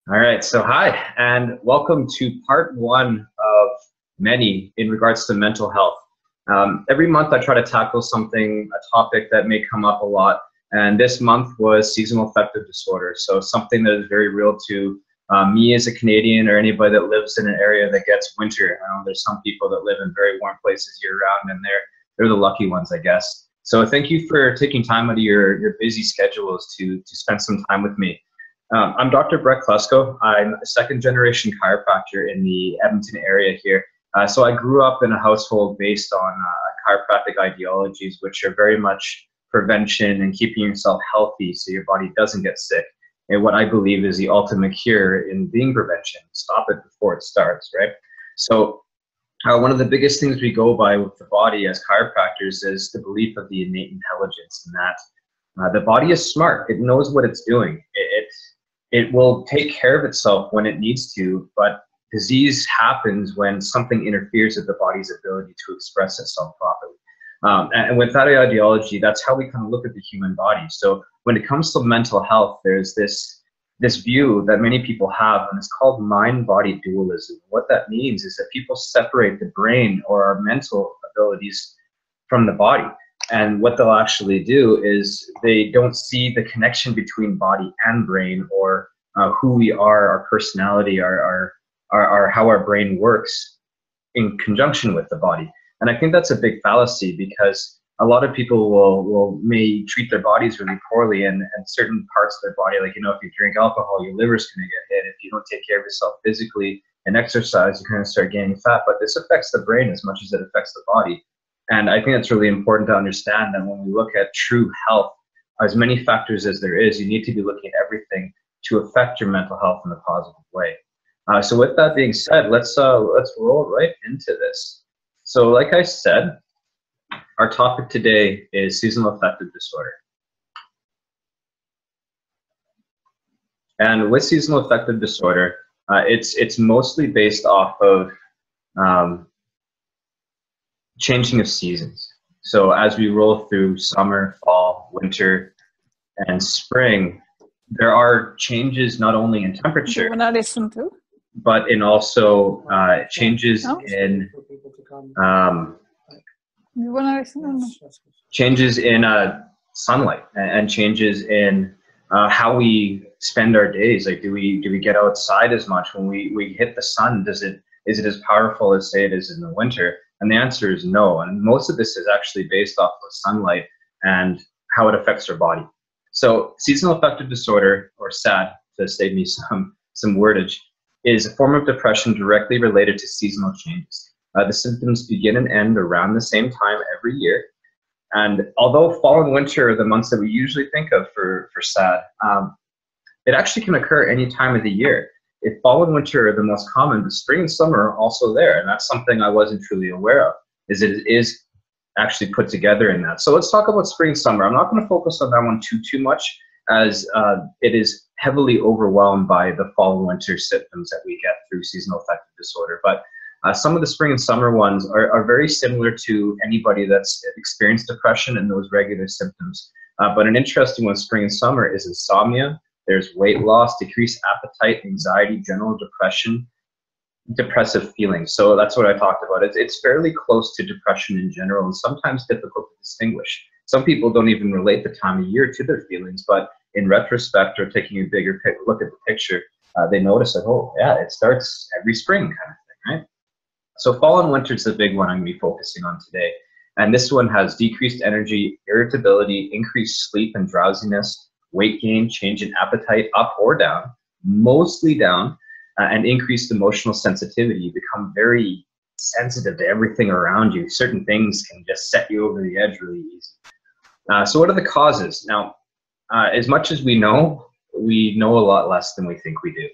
All right, so hi, and welcome to part one of many in regards to mental health. Every month I try to tackle something, a topic that may come up a lot, and this month was seasonal affective disorder. So something that is very real to me as a Canadian or anybody that lives in an area that gets winter. I know there's some people that live in very warm places year round, and they're the lucky ones, I guess. So thank you for taking time out of your busy schedules to spend some time with me. I'm Dr. Klesko. I'm a second-generation chiropractor in the Edmonton area here. So I grew up in a household based on chiropractic ideologies, which are very much prevention and keeping yourself healthy so your body doesn't get sick. And what I believe is the ultimate cure in being prevention. Stop it before it starts, right? So one of the biggest things we go by with the body as chiropractors is the belief of the innate intelligence, and that the body is smart. It knows what it's doing. It will take care of itself when it needs to, but disease happens when something interferes with the body's ability to express itself properly. And with that ideology, that's how we kind of look at the human body. So when it comes to mental health, there's this view that many people have, and it's called mind-body dualism. What that means is that people separate the brain or our mental abilities from the body. And what they'll actually do is they don't see the connection between body and brain, or who we are, our personality, our how our brain works in conjunction with the body. And I think that's a big fallacy, because a lot of people may treat their bodies really poorly, and certain parts of their body, like, if you drink alcohol, your liver's going to get hit. If you don't take care of yourself physically and exercise, you're going to start gaining fat. But this affects the brain as much as it affects the body. And I think it's really important to understand that when we look at true health, as many factors as there is, you need to be looking at everything to affect your mental health in a positive way. So with that being said, let's roll right into this. So like I said, our topic today is seasonal affective disorder. And with seasonal affective disorder, it's mostly based off of changing of seasons. So as we roll through summer, fall, winter, and spring, there are changes not only in temperature, but in also changes in sunlight, and changes in how we spend our days. Like, do we get outside as much when we hit the sun? Is it as powerful as, say, it is in the winter? And the answer is no. And most of this is actually based off of sunlight and how it affects our body. So seasonal affective disorder, or S.A.D, to save me some wordage, is a form of depression directly related to seasonal changes. The symptoms begin and end around the same time every year. And although fall and winter are the months that we usually think of for S.A.D, it actually can occur any time of the year. If fall and winter are the most common, but spring and summer are also there. And that's something I wasn't truly aware of, is it is actually put together in that. So let's talk about spring and summer. I'm not going to focus on that one too much, as it is heavily overwhelmed by the fall and winter symptoms that we get through seasonal affective disorder. But some of the spring and summer ones are very similar to anybody that's experienced depression and those regular symptoms. But an interesting one, spring and summer, is insomnia. There's weight loss, decreased appetite, anxiety, general depression, depressive feelings. So that's what I talked about. It's fairly close to depression in general, and sometimes difficult to distinguish. Some people don't even relate the time of year to their feelings, but in retrospect, or taking a bigger look at the picture, they notice that, oh yeah, it starts every spring kind of thing, right? So fall and winter is the big one I'm going to be focusing on today. And this one has decreased energy, irritability, increased sleep and drowsiness, weight gain, change in appetite, up or down, mostly down, and increased emotional sensitivity. You become very sensitive to everything around you. Certain things can just set you over the edge really easy. So what are the causes? Now, as much as we know a lot less than we think we do.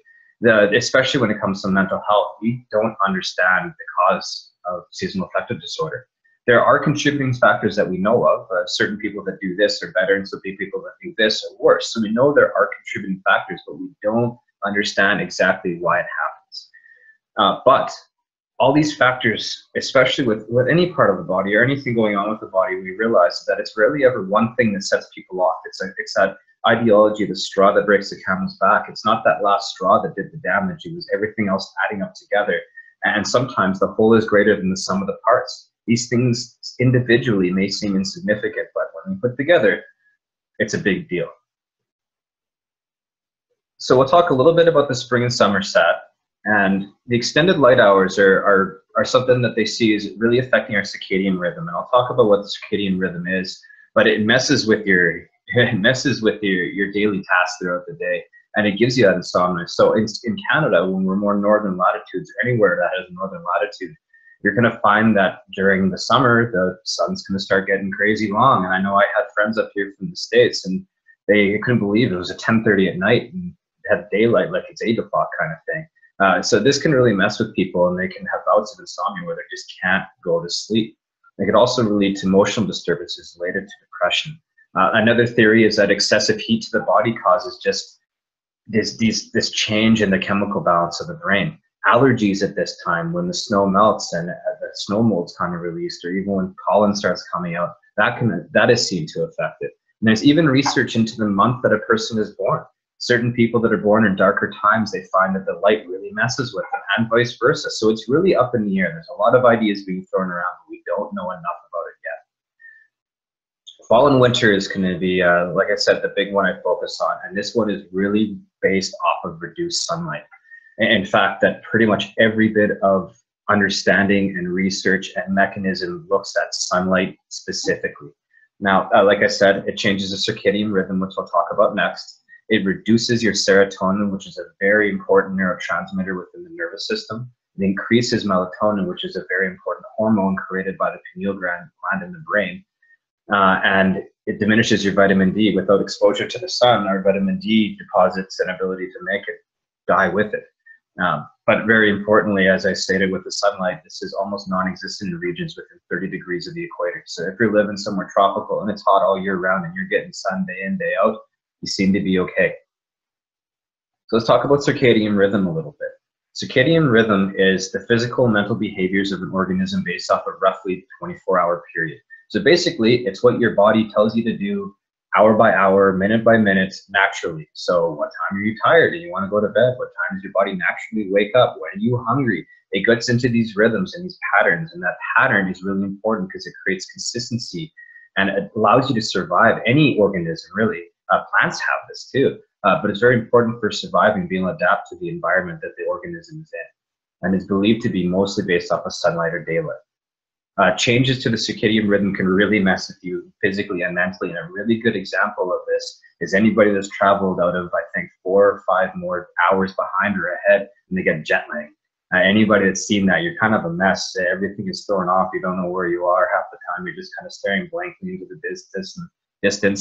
Especially when it comes to mental health, we don't understand the cause of seasonal affective disorder. There are contributing factors that we know of. Certain people that do this are better, and some people that do this are worse. So we know there are contributing factors, but we don't understand exactly why it happens. But all these factors, especially with any part of the body or anything going on with the body, we realize that it's rarely ever one thing that sets people off. It's that ideology of the straw that breaks the camel's back. It's not that last straw that did the damage. It was everything else adding up together. And sometimes the whole is greater than the sum of the parts. These things individually may seem insignificant, but when we put together, it's a big deal. So we'll talk a little bit about the spring and summer set. And the extended light hours are something that they see is really affecting our circadian rhythm. And I'll talk about what the circadian rhythm is, but it messes with your daily tasks throughout the day, and it gives you that insomnia. So in Canada, when we're more northern latitudes, or anywhere that has northern latitude, you're going to find that during the summer, the sun's going to start getting crazy long. And I know I had friends up here from the States, and they couldn't believe it was at 10:30 at night and had daylight like it's 8 o'clock kind of thing. So this can really mess with people, and they can have bouts of insomnia where they just can't go to sleep. It could also lead to emotional disturbances related to depression. Another theory is that excessive heat to the body causes just this change in the chemical balance of the brain. Allergies at this time, when the snow melts and the snow mold's kind of released, or even when pollen starts coming out, that is seen to affect it. And there's even research into the month that a person is born. Certain people that are born in darker times, they find that the light really messes with them, and vice versa. So it's really up in the air. There's a lot of ideas being thrown around, but we don't know enough about it yet. Fall and winter is going to be, like I said, the big one I focus on. And this one is really based off of reduced sunlight. In fact, that pretty much every bit of understanding and research and mechanism looks at sunlight specifically. Now, like I said, it changes the circadian rhythm, which I'll talk about next. It reduces your serotonin, which is a very important neurotransmitter within the nervous system. It increases melatonin, which is a very important hormone created by the pineal gland in the brain. And it diminishes your vitamin D. Without exposure to the sun, our vitamin D deposits and ability to make it die with it. But very importantly, as I stated with the sunlight, this is almost non-existent in regions within 30 degrees of the equator. So if you're living somewhere tropical and it's hot all year round and you're getting sun day in, day out, you seem to be okay. So let's talk about circadian rhythm a little bit. Circadian rhythm is the physical and mental behaviors of an organism based off a roughly 24-hour period. So basically, it's what your body tells you to do hour by hour, minute by minute, naturally. So what time are you tired and you want to go to bed? What time does your body naturally wake up? When are you hungry? It gets into these rhythms and these patterns, and that pattern is really important because it creates consistency and it allows you to survive. Any organism, really. Plants have this too, but it's very important for surviving, being able to adapt to the environment that the organism is in, and is believed to be mostly based off of sunlight or daylight. Changes to the circadian rhythm can really mess with you physically and mentally, and a really good example of this is anybody that's traveled out of, I think, 4 or 5 more hours behind or ahead, and they get jet lag. Anybody that's seen that, you're kind of a mess. Everything is thrown off. You don't know where you are. Half the time, you're just kind of staring blankly into the distance,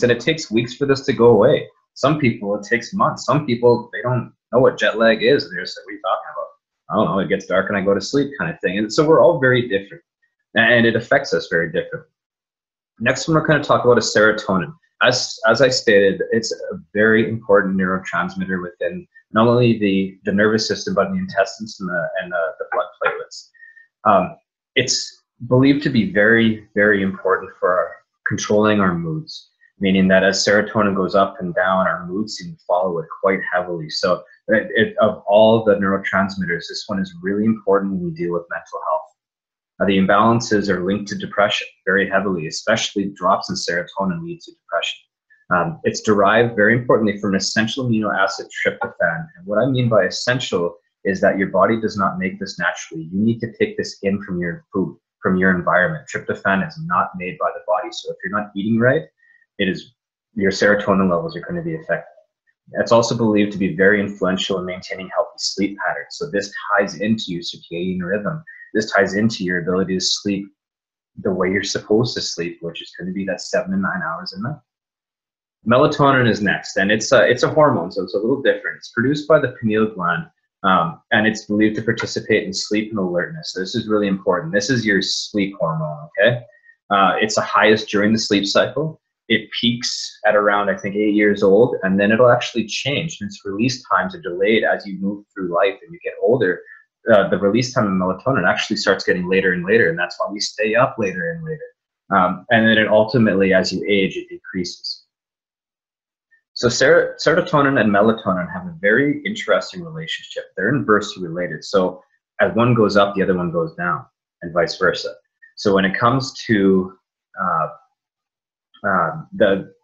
and it takes weeks for this to go away. Some people, it takes months. Some people, they don't know what jet lag is. They're just like, what are you talking about? I don't know, it gets dark and I go to sleep kind of thing. And so we're all very different, and it affects us very different. Next one we're going to talk about is serotonin. As I stated, it's a very important neurotransmitter within not only the nervous system, but the intestines and the blood platelets. It's believed to be very, very important for controlling our moods, meaning that as serotonin goes up and down, our moods seem to follow it quite heavily. So of all the neurotransmitters, this one is really important when we deal with mental health. The imbalances are linked to depression very heavily, especially drops in serotonin lead to depression. It's derived very importantly from an essential amino acid tryptophan. And what I mean by essential is that your body does not make this naturally. You need to take this in from your food, from your environment. Tryptophan is not made by the body. So if you're not eating right, your serotonin levels are going to be affected. It's also believed to be very influential in maintaining healthy sleep patterns. So this ties into your circadian rhythm. This ties into your ability to sleep the way you're supposed to sleep, which is going to be that 7 to 9 hours a night. Melatonin is next, and it's a hormone, so it's a little different. It's produced by the pineal gland, and it's believed to participate in sleep and alertness. So this is really important. This is your sleep hormone, okay? It's the highest during the sleep cycle. It peaks at around, I think, 8 years old, and then it'll actually change. And its release times are delayed as you move through life and you get older. The release time of melatonin actually starts getting later and later, and that's why we stay up later and later. And then it ultimately, as you age, it decreases. So serotonin and melatonin have a very interesting relationship. They're inversely related. So as one goes up, the other one goes down, and vice versa. So when it comes to uh, the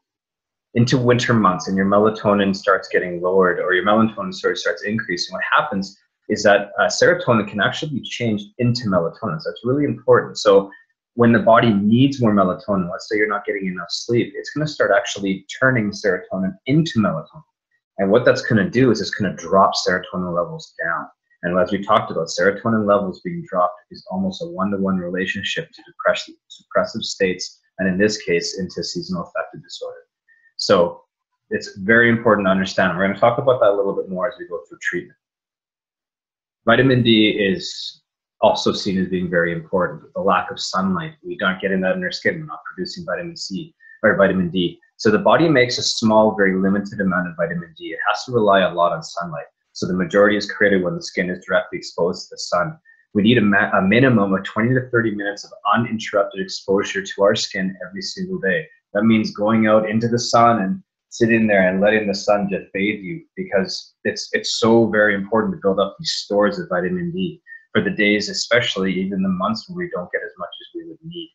into winter months and your melatonin starts getting lowered, or your melatonin starts increasing, what happens is that serotonin can actually be changed into melatonin. So that's really important. So when the body needs more melatonin, let's say you're not getting enough sleep, it's going to start actually turning serotonin into melatonin. And what that's going to do is it's going to drop serotonin levels down. And as we talked about, serotonin levels being dropped is almost a one-to-one relationship to depressive states, and in this case, into seasonal affective disorder. So it's very important to understand. We're going to talk about that a little bit more as we go through treatment. Vitamin D is also seen as being very important. With the lack of sunlight, we aren't getting that in our skin. We're not producing vitamin C or vitamin D. So the body makes a small, very limited amount of vitamin D. It has to rely a lot on sunlight. So the majority is created when the skin is directly exposed to the sun. We need a minimum of 20 to 30 minutes of uninterrupted exposure to our skin every single day. That means going out into the sun and sitting there and letting the sun just bathe you, because it's so very important to build up these stores of vitamin D for the days, especially even the months when we don't get as much as we would need.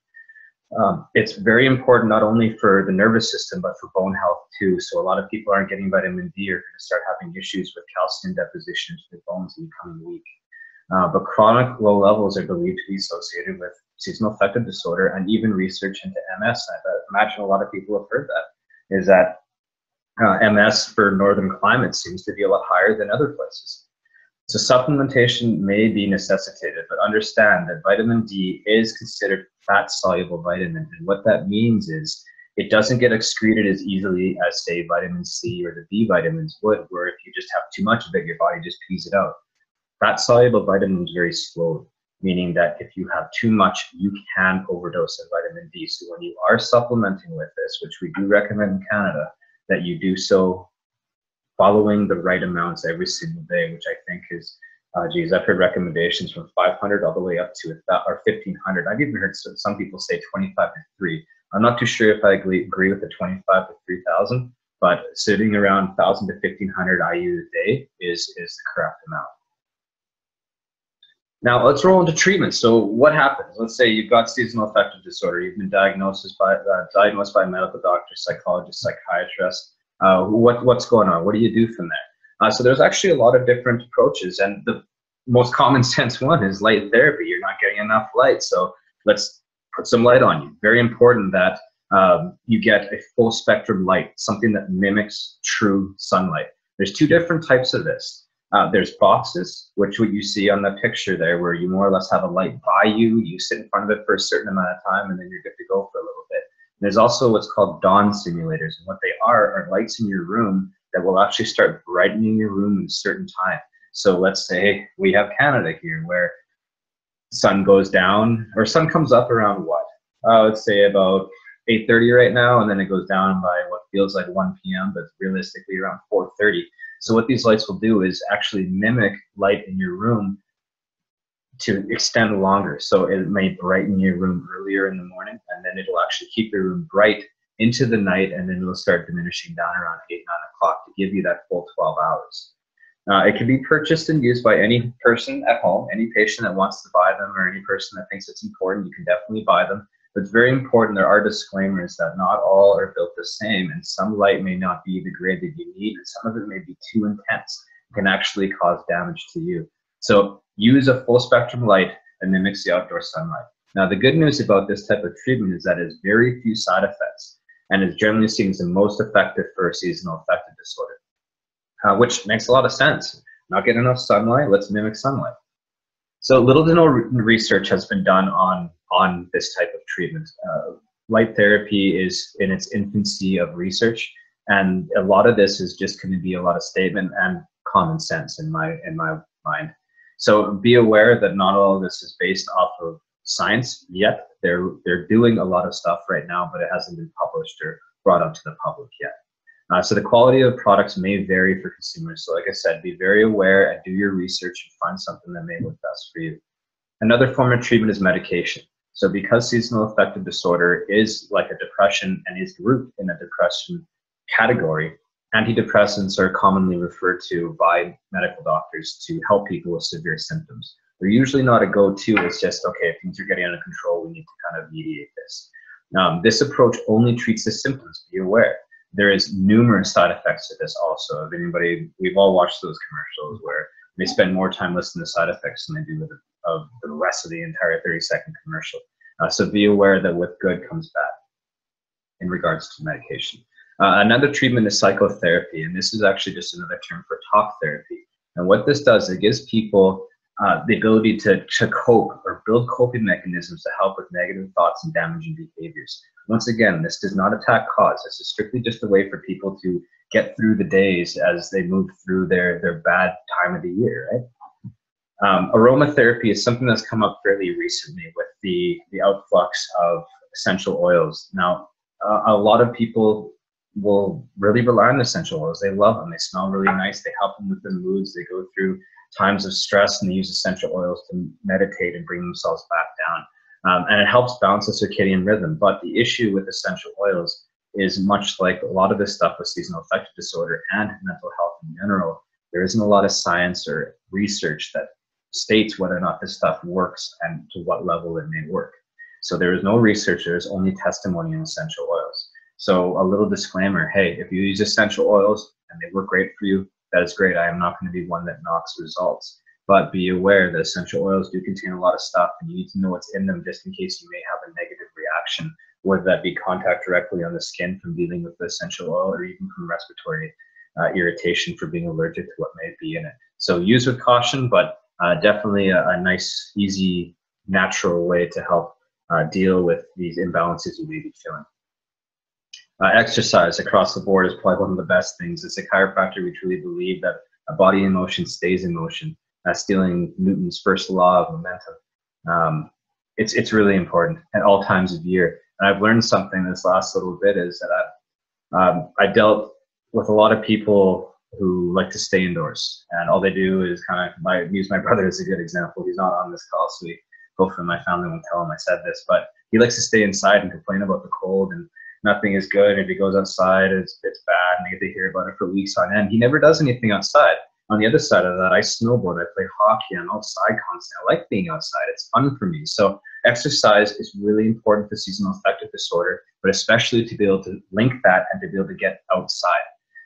It's very important not only for the nervous system, but for bone health too. So a lot of people aren't getting vitamin D, are going to start having issues with calcium deposition to their bones in the coming week. But chronic low levels are believed to be associated with seasonal affective disorder, and even research into MS. I imagine a lot of people have heard that, is that MS for northern climates seems to be a lot higher than other places. So supplementation may be necessitated, but understand that vitamin D is considered fat-soluble vitamin. And what that means is it doesn't get excreted as easily as, say, vitamin C or the B vitamins would, where if you just have too much of it, your body just pees it out. Fat-soluble vitamin is very slow, meaning that if you have too much, you can overdose of vitamin D. So when you are supplementing with this, which we do recommend in Canada, that you do so following the right amounts every single day, which I think is, geez, I've heard recommendations from 500 all the way up to 1,500. I've even heard some people say 25 to 3. I'm not too sure if I agree with the 25 to 3,000, but sitting around 1,000 to 1,500 IU a day is the correct amount. Now let's roll into treatment. So what happens? Let's say you've got seasonal affective disorder. You've been diagnosed by a medical doctor, psychologist, psychiatrist. What's going on? What do you do from there? So there's actually a lot of different approaches, and the most common sense one is light therapy. You're not getting enough light, so let's put some light on you. Very important that you get a full spectrum light, something that mimics true sunlight. There's two different types of this. There's boxes, which what you see on the picture there, where you more or less have a light by you, you sit in front of it for a certain amount of time, and then you're good to go for a little bit. There's also what's called dawn simulators, and what they are lights in your room that will actually start brightening your room at a certain time. So let's say we have Canada here, where sun goes down, or sun comes up around what? Let's say about 8:30 right now, and then it goes down by what feels like 1 p.m., but realistically around 4:30. So what these lights will do is actually mimic light in your room to extend longer. So it may brighten your room earlier in the morning, and then it'll actually keep your room bright into the night, and then it'll start diminishing down around 8, 9 o'clock to give you that full 12 hours. It can be purchased and used by any person at home, any patient that wants to buy them, or any person that thinks it's important. You can definitely buy them. But it's very important, there are disclaimers that not all are built the same, and some light may not be the grade that you need, and some of it may be too intense. It can actually cause damage to you. So use a full spectrum light that mimics the outdoor sunlight. Now the good news about this type of treatment is that it has very few side effects, and is generally seen as the most effective for seasonal affective disorder, which makes a lot of sense. Not getting enough sunlight, let's mimic sunlight. So little to no research has been done on this type of treatment. Light therapy is in its infancy of research, and a lot of this is just going to be a lot of statement and common sense in my mind. So be aware that not all of this is based off of science yet. They're doing a lot of stuff right now, but it hasn't been published or brought up to the public yet. So the quality of products may vary for consumers. So like I said, be very aware and do your research and find something that may work best for you. Another form of treatment is medication. So because seasonal affective disorder is like a depression and is grouped in a depression category, Antidepressants are commonly referred to by medical doctors to help people with severe symptoms. They're usually not a go-to. It's just, okay, if things are getting under control, we need to kind of mediate this. This approach only treats the symptoms. Be aware. There is numerous side effects to this also. If anybody, we've all watched those commercials where they spend more time listening to side effects than they do with the rest of the entire 30-second commercial. So be aware that with good comes bad in regards to medication. Another treatment is psychotherapy, and this is actually just another term for talk therapy. And what this does, it gives people the ability to cope or build coping mechanisms to help with negative thoughts and damaging behaviors. Once again, this does not attack cause. This is strictly just a way for people to get through the days as they move through their bad time of the year, right? Aromatherapy is something that's come up fairly recently with the outflux of essential oils. Now, a lot of people will really rely on essential oils. They love them. They smell really nice. They help them with their moods. They go through times of stress and they use essential oils to meditate and bring themselves back down. And it helps balance the circadian rhythm. But the issue with essential oils is much like a lot of this stuff with seasonal affective disorder and mental health in general, there isn't a lot of science or research that states whether or not this stuff works and to what level it may work. So there is no research, there's only testimony in essential oils. So a little disclaimer, hey, if you use essential oils and they work great for you, that is great. I am not going to be one that knocks results. But be aware that essential oils do contain a lot of stuff and you need to know what's in them just in case you may have a negative reaction, whether that be contact directly on the skin from dealing with the essential oil or even from respiratory irritation for being allergic to what may be in it. So use with caution, but definitely a nice, easy, natural way to help deal with these imbalances you may be feeling. Exercise across the board is probably one of the best things. As a chiropractor, we truly believe that a body in motion stays in motion. Stealing Newton's first law of momentum. It's really important at all times of year. And I've learned something this last little bit is that I dealt with a lot of people who like to stay indoors. And all they do is kind of, use my brother as a good example. He's not on this call, so hopefully my family won't tell him I said this, but he likes to stay inside and complain about the cold and nothing is good. And if he goes outside, it's bad, and they hear about it for weeks on end. He never does anything outside. On the other side of that, I snowboard, I play hockey, I'm outside constantly. I like being outside, it's fun for me. So exercise is really important for seasonal affective disorder, but especially to be able to link that and to be able to get outside.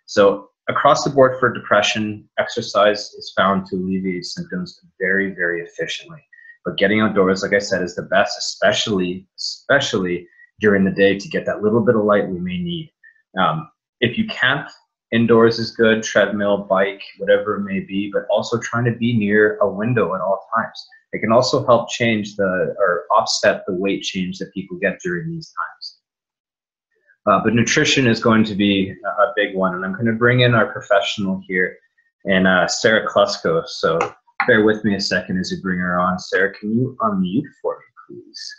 So across the board for depression, exercise is found to alleviate symptoms very, very efficiently. But getting outdoors, like I said, is the best, especially during the day to get that little bit of light we may need. If you can't, indoors is good, treadmill, bike, whatever it may be, but also trying to be near a window at all times. It can also help change or offset the weight change that people get during these times. But nutrition is going to be a big one, and I'm going to bring in our professional here, and Sarah Klesko. So bear with me a second as you bring her on. Sarah, can you unmute for me, please?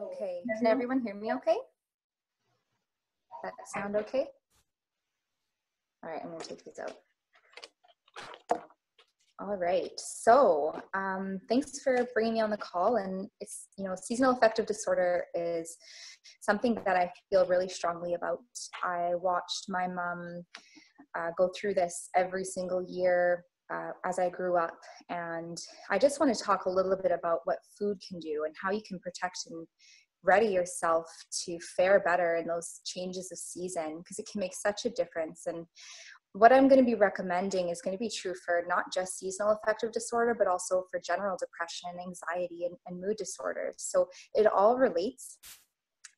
Okay, can everyone hear me okay? Does that sound okay? All right, I'm gonna take these out. All right, so thanks for bringing me on the call. And it's, seasonal affective disorder is something that I feel really strongly about. I watched my mom go through this every single year as I grew up. And I just want to talk a little bit about what food can do and how you can protect and ready yourself to fare better in those changes of season, because it can make such a difference. And what I'm going to be recommending is going to be true for not just seasonal affective disorder, but also for general depression, anxiety, and mood disorders. So it all relates.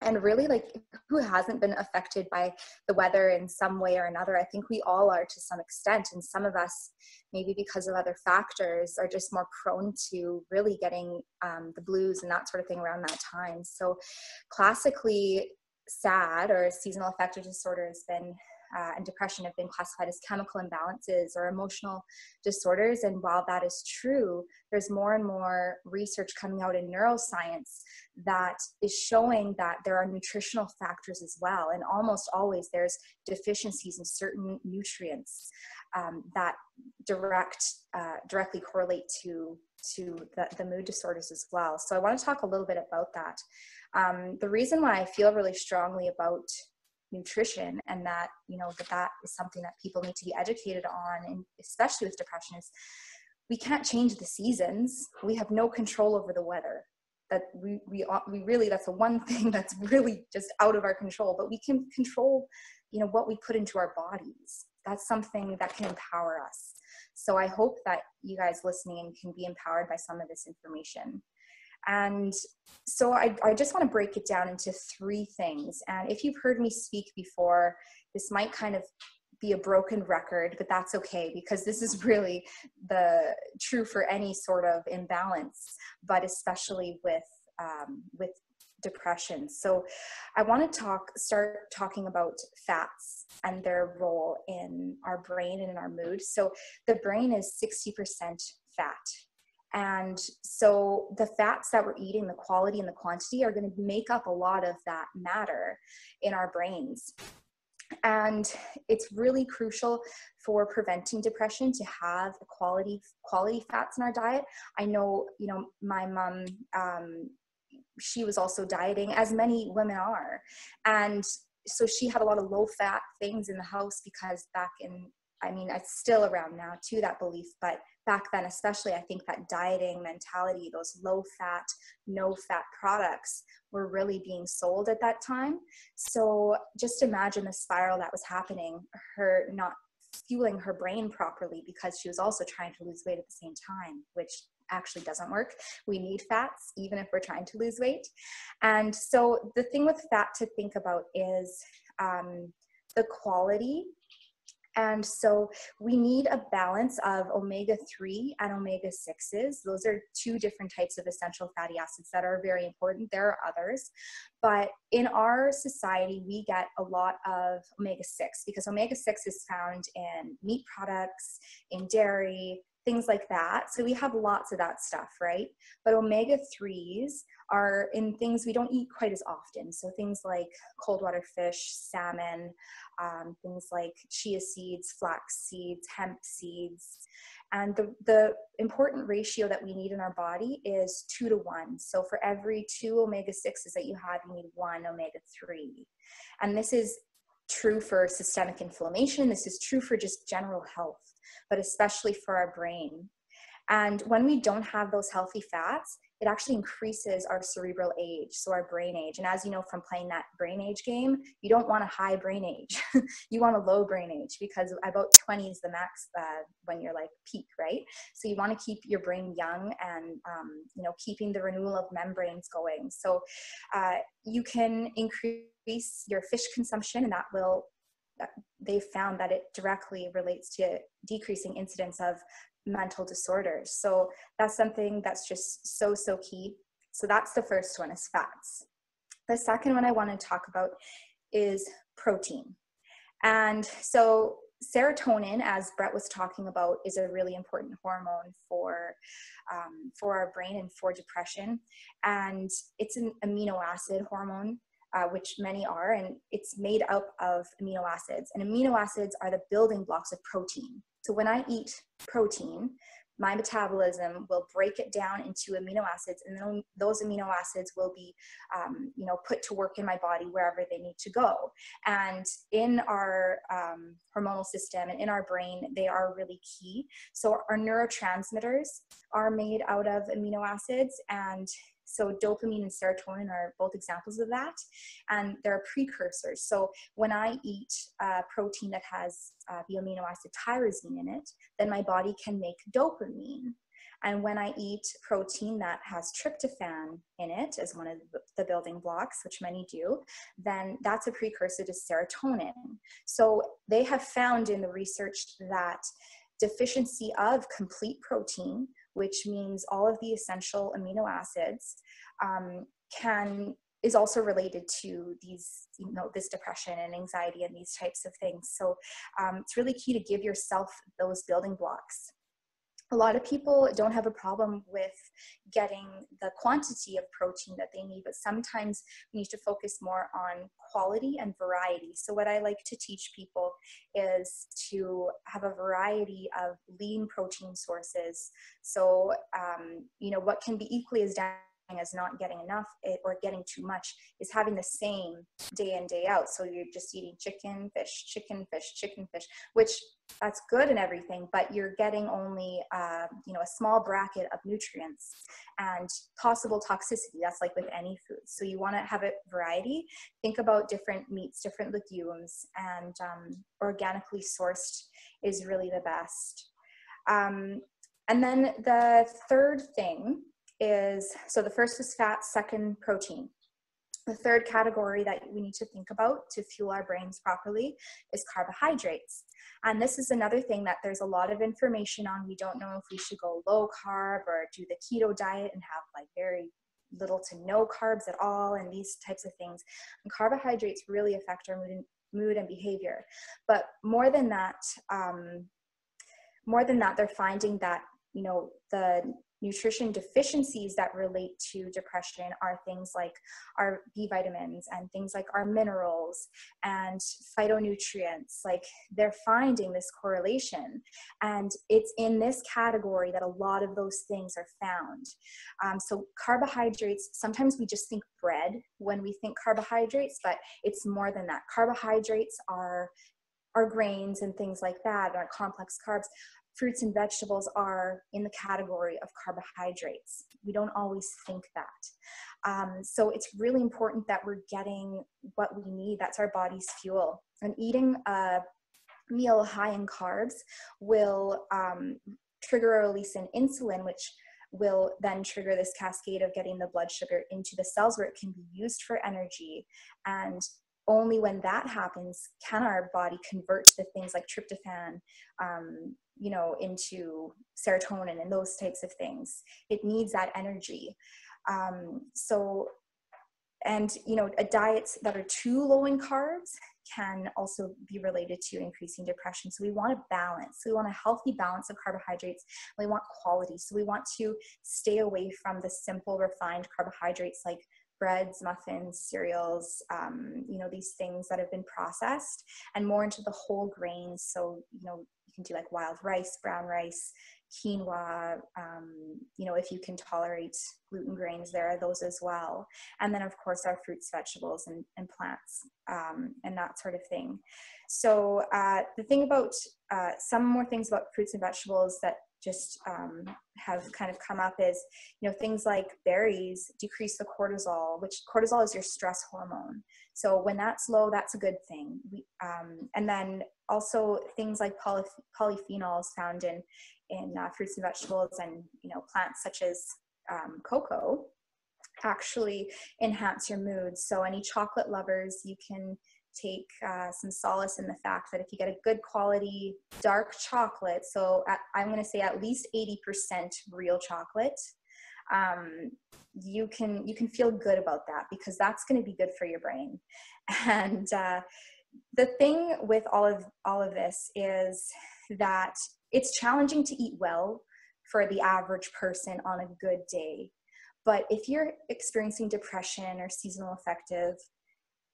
And really, like, who hasn't been affected by the weather in some way or another? I think we all are to some extent. And some of us, maybe because of other factors, are just more prone to really getting the blues and that sort of thing around that time. So classically, SAD, or seasonal affective disorder, has been and depression have been classified as chemical imbalances or emotional disorders. And while that is true, there's more and more research coming out in neuroscience that is showing that there are nutritional factors as well. And almost always there's deficiencies in certain nutrients that directly correlate to the mood disorders as well. So I want to talk a little bit about that. The reason why I feel really strongly about nutrition, and that, that is something that people need to be educated on, and especially with depression, is we can't change the seasons. We have no control over the weather. That we really, that's the one thing that's really just out of our control, but we can control, what we put into our bodies. That's something that can empower us. So I hope that you guys listening can be empowered by some of this information. And so I just want to break it down into 3 things. And if you've heard me speak before, this might kind of be a broken record, but that's okay, because this is really true for any sort of imbalance, but especially with depression. So I want to start talking about fats and their role in our brain and in our mood. So the brain is 60% fat. And so the fats that we're eating, the quality and the quantity, are going to make up a lot of that matter in our brains. And it's really crucial for preventing depression to have a quality fats in our diet. I know, my mom, she was also dieting, as many women are. And so she had a lot of low fat things in the house, because it's still around now too, that belief, but back then especially, I think that dieting mentality, those low fat, no fat products were really being sold at that time. So just imagine the spiral that was happening, her not fueling her brain properly, because she was also trying to lose weight at the same time, which actually doesn't work. We need fats even if we're trying to lose weight. And so the thing with fat to think about is the quality. And so we need a balance of omega-3 and omega-6s. Those are 2 different types of essential fatty acids that are very important. There are others, but in our society, we get a lot of omega-6, because omega-6 is found in meat products, in dairy, things like that. So we have lots of that stuff, right? But omega-3s are in things we don't eat quite as often. So things like cold water fish, salmon, things like chia seeds, flax seeds, hemp seeds. And the important ratio that we need in our body is 2 to 1. So for every 2 omega-6s that you have, you need 1 omega-3. And this is true for systemic inflammation. This is true for just general health, but especially for our brain. And when we don't have those healthy fats, it actually increases our cerebral age, so our brain age. And as you know from playing that brain age game, you don't want a high brain age. You want a low brain age, because about 20 is the max when you're like peak, right? So you want to keep your brain young and, keeping the renewal of membranes going. So you can increase your fish consumption, and they've found that it directly relates to decreasing incidence of mental disorders. So that's something that's just so key. So that's the first one, is fats. The second one I want to talk about is protein. And so serotonin, as Brett was talking about, is a really important hormone for our brain and for depression. And it's an amino acid hormone, which many are, and it's made up of amino acids. And amino acids are the building blocks of protein. So when I eat protein, my metabolism will break it down into amino acids, and then those amino acids will be, put to work in my body wherever they need to go. And in our hormonal system and in our brain, they are really key. So our neurotransmitters are made out of amino acids, and so dopamine and serotonin are both examples of that, and they're precursors. So when I eat protein that has the amino acid tyrosine in it, then my body can make dopamine. And when I eat protein that has tryptophan in it as one of the building blocks, which many do, then that's a precursor to serotonin. So they have found in the research that deficiency of complete protein, which means all of the essential amino acids, is also related to these, this depression and anxiety and these types of things. So it's really key to give yourself those building blocks. A lot of people don't have a problem with getting the quantity of protein that they need, but sometimes we need to focus more on quality and variety. So what I like to teach people is to have a variety of lean protein sources. So, what can be equally as as not getting enough or getting too much is having the same day in, day out. So you're just eating chicken, fish, chicken, fish, chicken, fish, which that's good and everything, but you're getting only, you know, a small bracket of nutrients and possible toxicity. That's like with any food. So you want to have a variety. Think about different meats, different legumes, and organically sourced is really the best. And then the third thing is, so the first is fat, second protein. The third category that we need to think about to fuel our brains properly is carbohydrates. And this is another thing that there's a lot of information on. We don't know if we should go low carb or do the keto diet and have like very little to no carbs at all and these types of things. And carbohydrates really affect our mood and behavior. But more than that, they're finding that, you know, the nutrition deficiencies that relate to depression are things like our B vitamins and things like our minerals and phytonutrients. Like they're finding this correlation, and it's in this category that a lot of those things are found. So carbohydrates, sometimes we just think bread when we think carbohydrates, but it's more than that. Carbohydrates are grains and things like that, are complex carbs. Fruits and vegetables are in the category of carbohydrates. We don't always think that. So it's really important that we're getting what we need. That's our body's fuel. And eating a meal high in carbs will trigger a release in insulin, which will then trigger this cascade of getting the blood sugar into the cells where it can be used for energy. And only when that happens can our body convert to things like tryptophan, you know, into serotonin and those types of things. It needs that energy. And, you know, diets that are too low in carbs can also be related to increasing depression. So we want a balance. So we want a healthy balance of carbohydrates. We want quality. So we want to stay away from the simple, refined carbohydrates like breads, muffins, cereals, you know, these things that have been processed, and more into the whole grains. So, you know, you can do like wild rice, brown rice, quinoa, you know, if you can tolerate gluten grains, there are those as well. And then of course our fruits, vegetables, and plants, and that sort of thing. So the thing about, some more things about fruits and vegetables that just have kind of come up is, you know, things like berries decrease the cortisol, which cortisol is your stress hormone. So when that's low, that's a good thing. And then also things like polyphenols found in fruits and vegetables and, you know, plants such as cocoa actually enhance your mood. So any chocolate lovers, you can take some solace in the fact that if you get a good quality dark chocolate, so I'm going to say at least 80% real chocolate, you can feel good about that, because that's going to be good for your brain. And the thing with all of this is that it's challenging to eat well for the average person on a good day. But if you're experiencing depression or seasonal affective,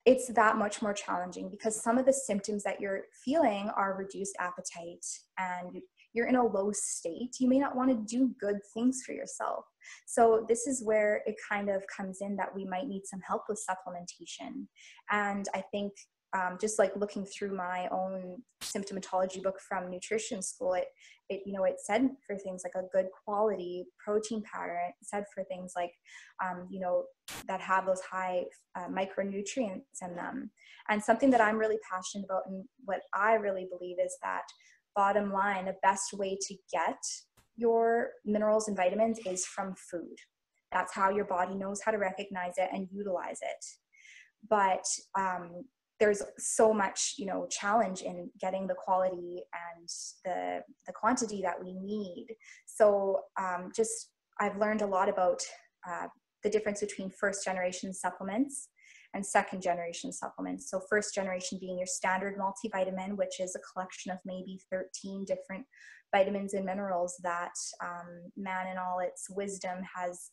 it's that much more challenging, because some of the symptoms that you're feeling are reduced appetite and you're in a low state. You may not want to do good things for yourself. So this is where it kind of comes in that we might need some help with supplementation. And I think just like looking through my own symptomatology book from nutrition school, it you know, it said for things like a good quality protein powder. It said for things like, you know, that have those high micronutrients in them. And something that I'm really passionate about and what I really believe is that, bottom line, the best way to get your minerals and vitamins is from food. That's how your body knows how to recognize it and utilize it. But there's so much, you know, challenge in getting the quality and the quantity that we need. So I've learned a lot about the difference between first generation supplements and second generation supplements. So first generation being your standard multivitamin, which is a collection of maybe 13 different vitamins and minerals that man in all its wisdom has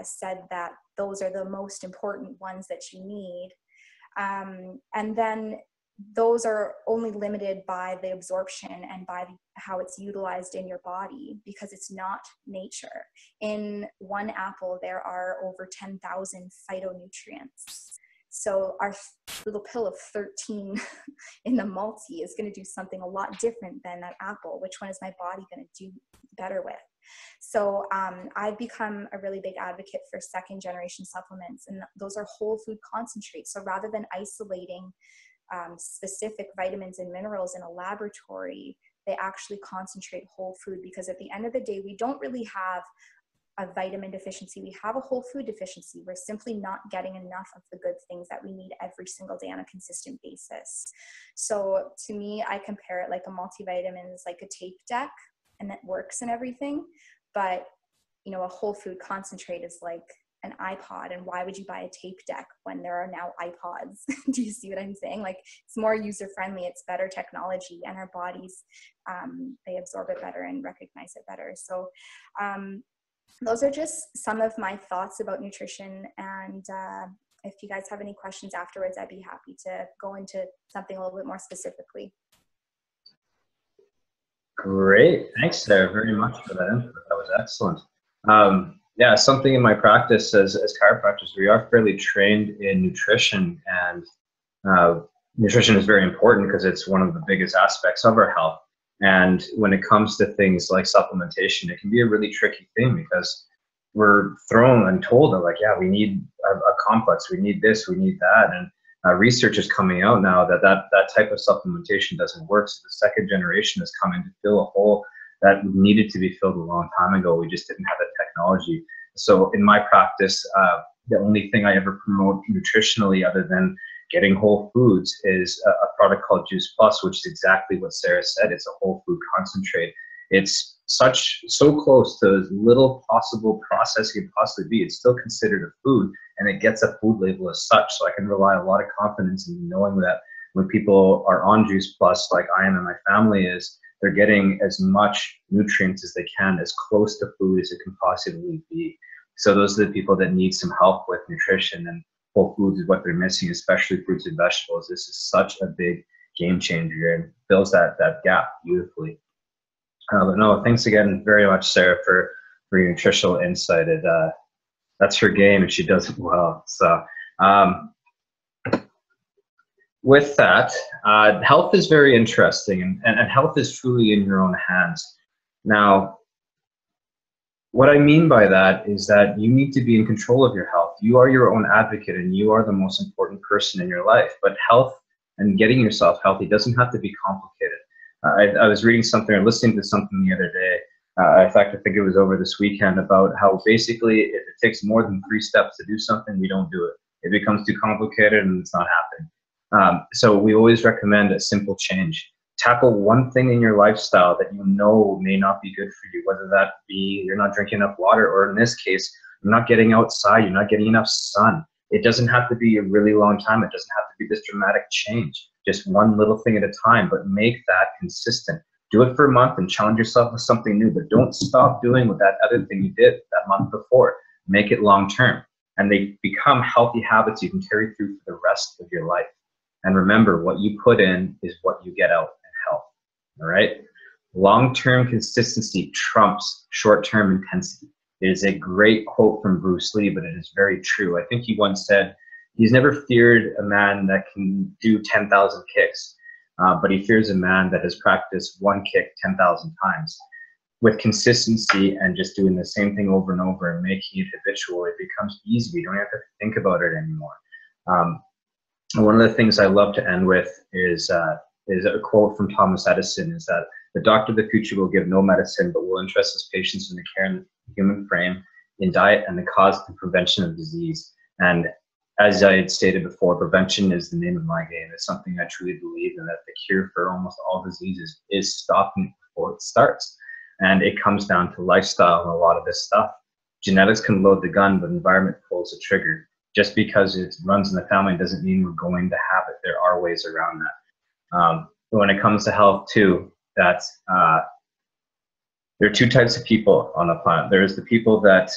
said that those are the most important ones that you need. And then those are only limited by the absorption and by how it's utilized in your body, because it's not nature. In one apple, there are over 10,000 phytonutrients. So our little pill of 13 in the multi is going to do something a lot different than that apple. Which one is my body going to do better with? So I've become a really big advocate for second generation supplements, and those are whole food concentrates. So rather than isolating specific vitamins and minerals in a laboratory, they actually concentrate whole food, because at the end of the day, we don't really have a vitamin deficiency. We have a whole food deficiency. We're simply not getting enough of the good things that we need every single day on a consistent basis. So to me, I compare it like a multivitamin is like a tape deck, and that works and everything. But, you know, a whole food concentrate is like an iPod. And why would you buy a tape deck when there are now iPods? Do you see what I'm saying? Like, it's more user friendly, it's better technology, and our bodies, they absorb it better and recognize it better. So those are just some of my thoughts about nutrition. And if you guys have any questions afterwards, I'd be happy to go into something a little bit more specifically. Great. Thanks, Sarah, very much for that input. That was excellent. Yeah, something in my practice as chiropractors, we are fairly trained in nutrition, and nutrition is very important because it's one of the biggest aspects of our health. And when it comes to things like supplementation, it can be a really tricky thing, because we're thrown and told that, like, yeah, we need a complex, we need this, we need that. And research is coming out now that type of supplementation doesn't work. So the second generation has come in to fill a hole that needed to be filled a long time ago. We just didn't have the technology. So in my practice, the only thing I ever promote nutritionally, other than getting whole foods, is a product called Juice Plus, which is exactly what Sarah said. It's a whole food concentrate. It's so close to as little possible processing could possibly be. It's still considered a food, and it gets a food label as such. So I can rely a lot of confidence in knowing that when people are on Juice Plus, like I am and my family is, they're getting as much nutrients as they can, as close to food as it can possibly be. So those are the people that need some help with nutrition, and whole foods is what they're missing, especially fruits and vegetables. This is such a big game changer and fills that gap beautifully. But no, thanks again very much, Sarah, for your nutritional insight. That's her game, and she does it well. So with that, health is very interesting, and health is truly in your own hands. Now, what I mean by that is that you need to be in control of your health. You are your own advocate, and you are the most important person in your life. But health and getting yourself healthy doesn't have to be complicated. I was reading something or listening to something the other day. In fact, I think it was over this weekend, about how basically if it takes more than 3 steps to do something, we don't do it. It becomes too complicated and it's not happening. So we always recommend a simple change. Tackle one thing in your lifestyle that you know may not be good for you, whether that be you're not drinking enough water, or in this case, you're not getting outside, you're not getting enough sun. It doesn't have to be a really long time. It doesn't have to be this dramatic change. Just one little thing at a time, but make that consistent. Do it for a month and challenge yourself with something new, but don't stop doing what that other thing you did that month before. Make it long term, and they become healthy habits you can carry through for the rest of your life. And remember, what you put in is what you get out in health. All right? Long-term consistency trumps short-term intensity. It is a great quote from Bruce Lee, but it is very true. I think he once said, he's never feared a man that can do 10,000 kicks, but he fears a man that has practiced one kick 10,000 times. With consistency and just doing the same thing over and over and making it habitual, it becomes easy. You don't have to think about it anymore. One of the things I love to end with is a quote from Thomas Edison, is that the doctor of the future will give no medicine, but will interest his patients in the care of the human frame, in diet, and the cause and prevention of disease. And as I had stated before, prevention is the name of my game. It's something I truly believe in, that the cure for almost all diseases is stopping before it starts. And it comes down to lifestyle and a lot of this stuff. Genetics can load the gun, but environment pulls the trigger. Just because it runs in the family doesn't mean we're going to have it. There are ways around that. But when it comes to health too, there are 2 types of people on the planet. There's the people that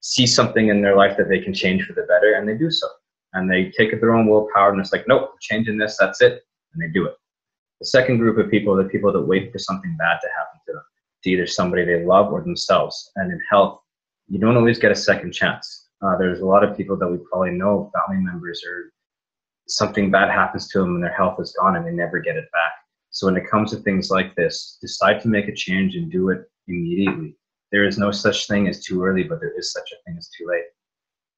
see something in their life that they can change for the better, and they do so. And they take it their own willpower, and it's like, nope, changing this, that's it. and they do it. The second group of people are the people that wait for something bad to happen to them, to either somebody they love or themselves. And in health, you don't always get a second chance. There's a lot of people that we probably know, family members, or something bad happens to them and their health is gone and they never get it back. So when it comes to things like this, decide to make a change and do it immediately. There is no such thing as too early, but there is such a thing as too late.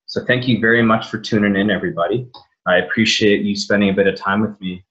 So thank you very much for tuning in, everybody. I appreciate you spending a bit of time with me